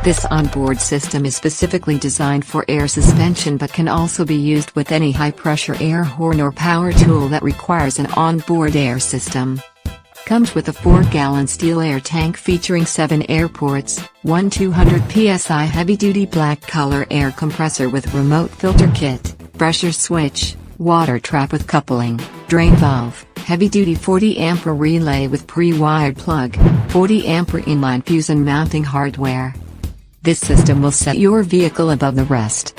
This onboard system is specifically designed for air suspension but can also be used with any high-pressure air horn or power tool that requires an onboard air system. Comes with a 4-gallon steel air tank featuring 7 air ports, one 200 PSI heavy-duty black color air compressor with remote filter kit, pressure switch, water trap with coupling, drain valve, heavy-duty 40 Ampere relay with pre-wired plug, 40 Ampere inline fuse and mounting hardware. This system will set your vehicle above the rest.